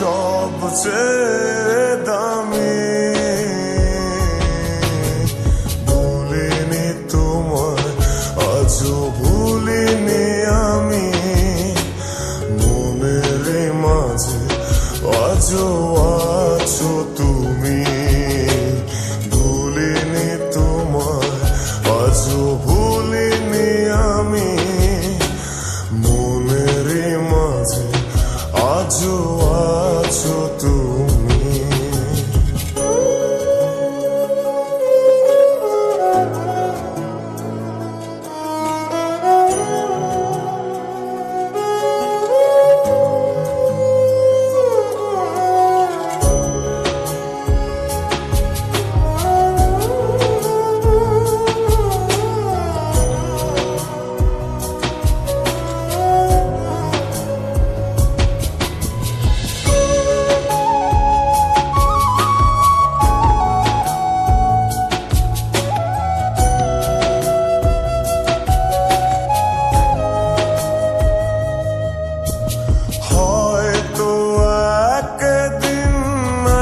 সবচেয়ে দামি। ভুলিনি তোমায়, আজও ভুলিনি আমি, মনের মাঝে আজও আছো তুমি। ভুলিনি তোমায়, আজও ভুলিনি আমি, মনের মাঝে আজও আছো তুমি।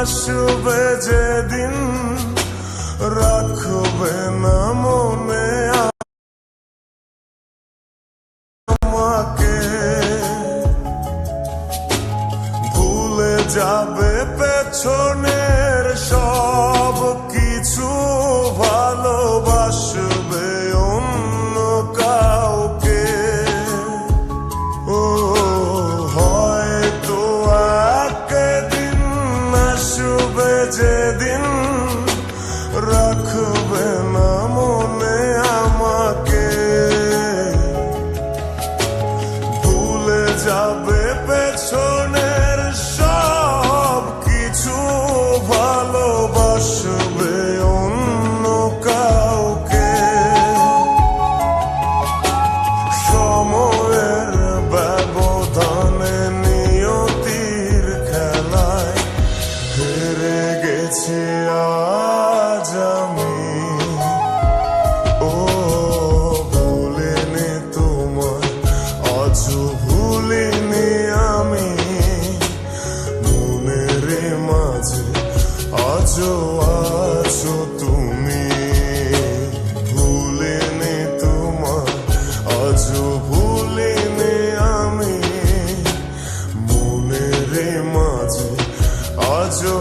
আসবে যেদিন রাখবে না মনে আমাকে, ভুলে যাবে পেছনের সব কিছু, ভালোবাসবে অন্য কাউকে। ও হয়তো একদিন আসবে যেদিন রাখবে না মনে আমাকে, ভুলে যাবে পেছনের সব কিছু, ভালোবাসবে অন্য কাউকে। সময়ের ব্যবধানে নিয়তির খেলায় হেরে গেছি আজ আমি। ও ভুলিনি তোমায়, আজও ভুলিনি আমি, মনের মাঝে আজও আছো তুমি। ভুলিনি তোমায়, আজও ভুলিনি আমি, মনের মাঝে আজও